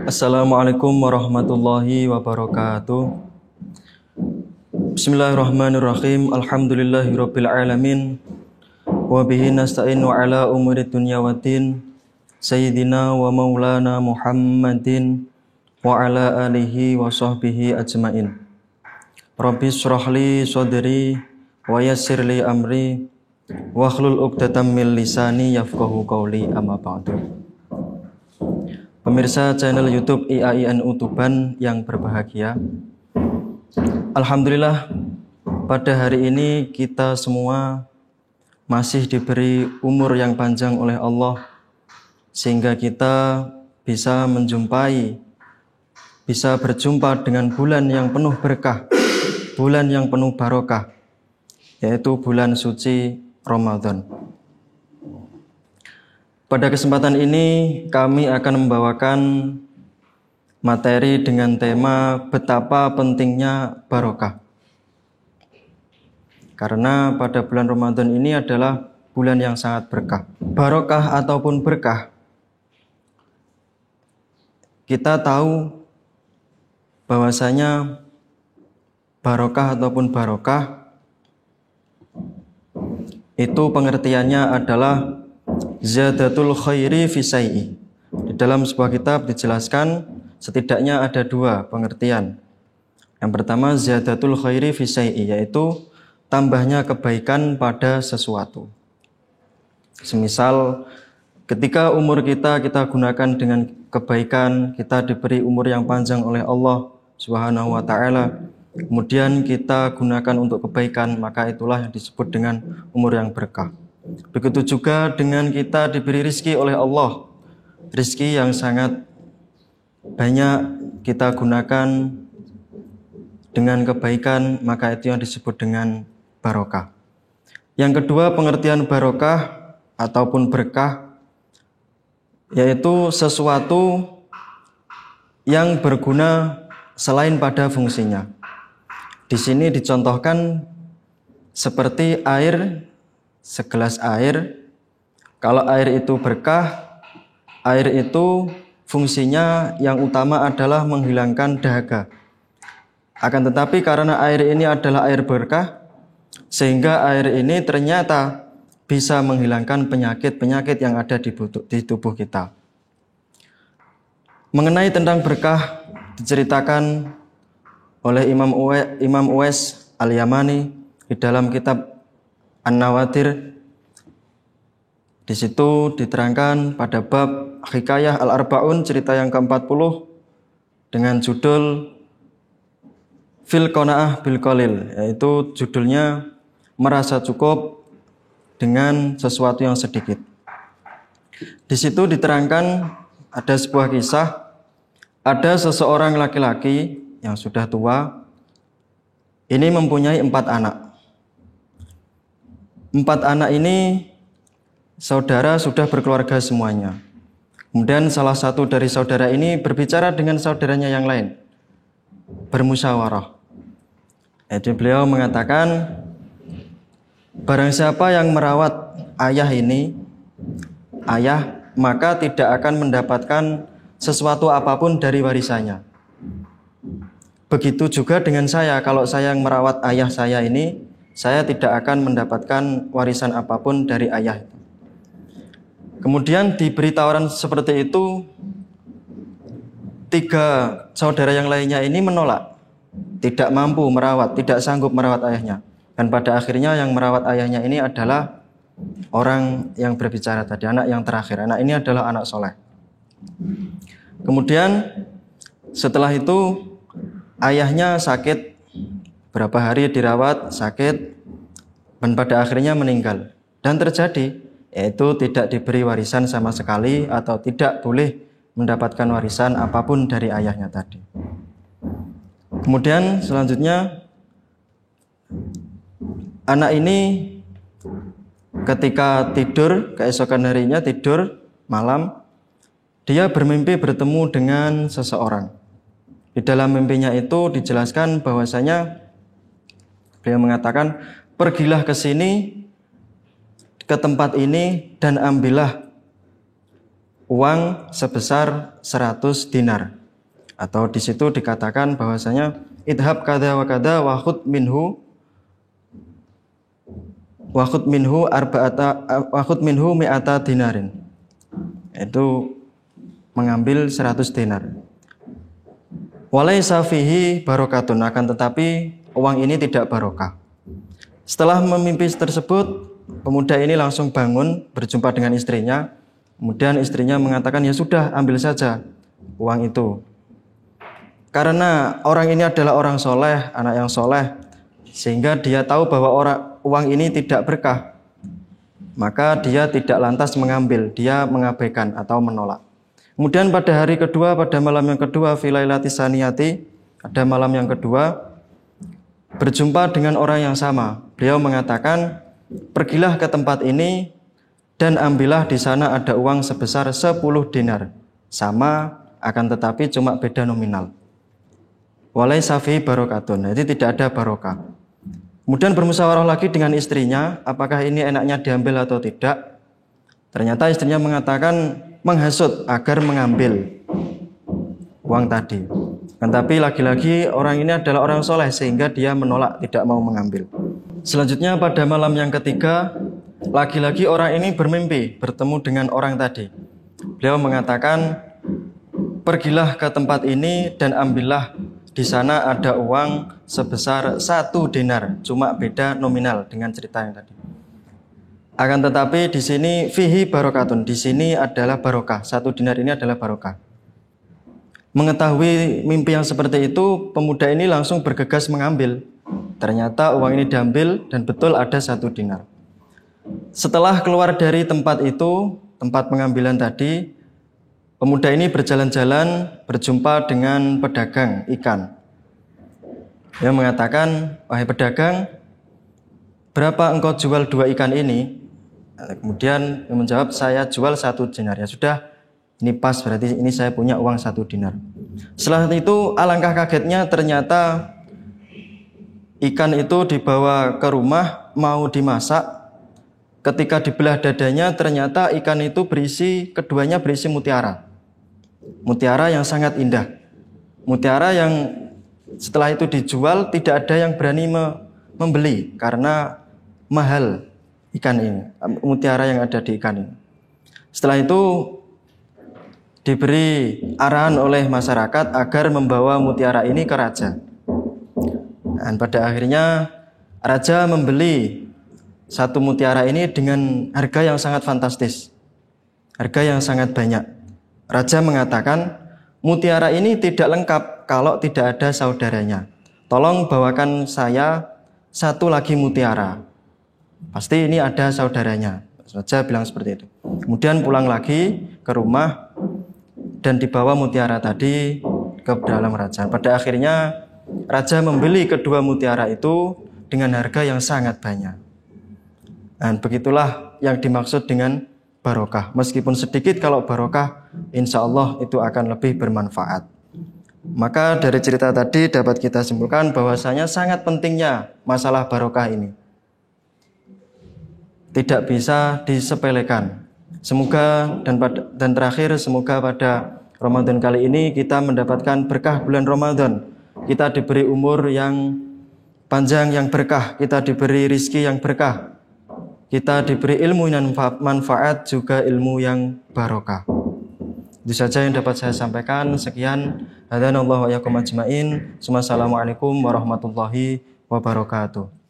Assalamualaikum warahmatullahi wabarakatuh. Bismillahirrahmanirrahim. Alhamdulillahirabbil alamin. Wa bihi nasta'in wa ala umuri dunya waddin. Sayyidina wa maulana Muhammadin wa ala alihi wa sahbihi ajmain. Rabbi shrah li sadri wa yassir li amri wa hlul 'uqdatam min lisani yafqahu qawli, amma ba'du. Pemirsa channel YouTube IAINU Tuban yang berbahagia, alhamdulillah pada hari ini kita semua masih diberi umur yang panjang oleh Allah, sehingga kita bisa berjumpa dengan bulan yang penuh berkah, bulan yang penuh barokah, yaitu bulan suci Ramadan. Pada kesempatan ini kami akan membawakan materi dengan tema betapa pentingnya barokah. Karena pada bulan Ramadan ini adalah bulan yang sangat berkah. Barokah ataupun berkah, kita tahu bahwasanya barokah ataupun barokah itu pengertiannya adalah ziyadatul khairi fi syai'i. Di dalam sebuah kitab dijelaskan setidaknya ada dua pengertian. Yang pertama ziyadatul khairi fi syai'i, yaitu tambahnya kebaikan pada sesuatu. Semisal ketika umur kita gunakan dengan kebaikan, kita diberi umur yang panjang oleh Allah Subhanahu wa taala, kemudian kita gunakan untuk kebaikan, maka itulah yang disebut dengan umur yang berkah. Begitu juga dengan kita diberi rizki oleh Allah, rizki yang sangat banyak kita gunakan dengan kebaikan, maka itu yang disebut dengan barokah. Yang kedua pengertian barokah ataupun berkah, yaitu sesuatu yang berguna selain pada fungsinya. Di sini dicontohkan seperti air, segelas air. Kalau air itu berkah, air itu fungsinya yang utama adalah menghilangkan dahaga. Akan tetapi karena air ini adalah air berkah, sehingga air ini ternyata bisa menghilangkan penyakit-penyakit yang ada di tubuh kita. Mengenai tentang berkah diceritakan oleh Imam Uwais Al-Yamani di dalam kitab An-Nawadir. Di situ diterangkan pada bab Hikayah Al-Arba'un, cerita yang ke-40 dengan judul Fil Qanaah Bil Qalil, yaitu judulnya merasa cukup dengan sesuatu yang sedikit. Di situ diterangkan ada sebuah kisah, ada seseorang laki-laki yang sudah tua, ini mempunyai 4 anak. 4 anak ini saudara sudah berkeluarga semuanya. Kemudian salah satu dari saudara ini berbicara dengan saudaranya yang lain, bermusyawarah. Jadi beliau mengatakan, barang siapa yang merawat ayah, maka tidak akan mendapatkan sesuatu apapun dari warisannya. Begitu juga dengan saya, kalau saya yang merawat ayah saya ini, saya tidak akan mendapatkan warisan apapun dari ayah. Kemudian diberi tawaran seperti itu, 3 saudara yang lainnya ini menolak, tidak mampu merawat, tidak sanggup merawat ayahnya. Dan pada akhirnya yang merawat ayahnya ini adalah orang yang berbicara tadi, anak yang terakhir. Anak ini adalah anak soleh. Kemudian setelah itu ayahnya sakit, berapa hari dirawat, sakit, dan pada akhirnya meninggal. Dan terjadi, yaitu tidak diberi warisan sama sekali, atau tidak boleh mendapatkan warisan apapun dari ayahnya tadi. Kemudian selanjutnya, anak ini ketika tidur, keesokan harinya tidur malam, dia bermimpi bertemu dengan seseorang. Di dalam mimpinya itu dijelaskan bahwasanya beliau mengatakan, pergilah ke sini, ke tempat ini, dan ambillah uang sebesar 100 dinar. Atau di situ dikatakan bahwasanya idhab kada wa kada wa khud minhu mi'ata dinarin. Itu mengambil 100 dinar. Walaisa fihi barokatun, akan tetapi uang ini tidak barokah. Setelah memimpi tersebut, pemuda ini langsung bangun berjumpa dengan istrinya. Kemudian istrinya mengatakan, ya sudah, ambil saja uang itu. Karena orang ini adalah orang soleh, anak yang soleh, sehingga dia tahu bahwa uang ini tidak berkah, maka dia tidak lantas mengambil, dia mengabaikan atau menolak. Kemudian pada hari kedua, pada malam yang kedua, filailati saniyati, pada malam yang kedua, berjumpa dengan orang yang sama. Beliau mengatakan, pergilah ke tempat ini dan ambillah di sana ada uang sebesar 10 dinar. Sama, akan tetapi cuma beda nominal. Walaisa fihi barokatun, jadi tidak ada barokah. Kemudian bermusyawarah lagi dengan istrinya, apakah ini enaknya diambil atau tidak. Ternyata istrinya mengatakan menghasut agar mengambil uang tadi. Tetapi lagi-lagi orang ini adalah orang soleh sehingga dia menolak, tidak mau mengambil. Selanjutnya pada malam yang ketiga, lagi-lagi orang ini bermimpi bertemu dengan orang tadi. Beliau mengatakan, pergilah ke tempat ini dan ambillah di sana ada uang sebesar 1 dinar, cuma beda nominal dengan cerita yang tadi. Akan tetapi di sini fihi barokatun, di sini adalah barokah. 1 dinar ini adalah barokah. Mengetahui mimpi yang seperti itu, pemuda ini langsung bergegas mengambil. Ternyata uang ini diambil dan betul ada 1 dinar. Setelah keluar dari tempat itu, tempat pengambilan tadi, pemuda ini berjalan-jalan berjumpa dengan pedagang ikan. Dia mengatakan, wahai pedagang, berapa engkau jual 2 ikan ini? Kemudian dia menjawab, saya jual 1 dinar. Ya sudah, ini pas, berarti ini saya punya uang 1 dinar. Setelah itu alangkah kagetnya, ternyata ikan itu dibawa ke rumah mau dimasak. Ketika dibelah dadanya, ternyata ikan itu keduanya berisi mutiara. Mutiara yang sangat indah. Mutiara yang setelah itu dijual tidak ada yang berani membeli karena mahal ikan ini, mutiara yang ada di ikan ini. Setelah itu diberi arahan oleh masyarakat agar membawa mutiara ini ke raja. Dan pada akhirnya raja membeli 1 mutiara ini dengan harga yang sangat fantastis, harga yang sangat banyak. Raja mengatakan, mutiara ini tidak lengkap kalau tidak ada saudaranya. Tolong bawakan saya 1 lagi mutiara. Pasti ini ada saudaranya. Raja bilang seperti itu. Kemudian pulang lagi ke rumah dan dibawa mutiara tadi ke dalam raja. Pada akhirnya raja membeli kedua mutiara itu dengan harga yang sangat banyak. Dan begitulah yang dimaksud dengan barokah. Meskipun sedikit, kalau barokah, insya Allah itu akan lebih bermanfaat. Maka dari cerita tadi dapat kita simpulkan bahwasanya sangat pentingnya masalah barokah ini. Tidak bisa disepelekan. Semoga dan terakhir, semoga pada Ramadan kali ini kita mendapatkan berkah bulan Ramadan. Kita diberi umur yang panjang yang berkah, kita diberi rizki yang berkah. Kita diberi ilmu yang manfaat, juga ilmu yang barokah. Itu saja yang dapat saya sampaikan. Sekian. Hadanallahu wa iyyakum ajmain. Assalamualaikum warahmatullahi wabarakatuh.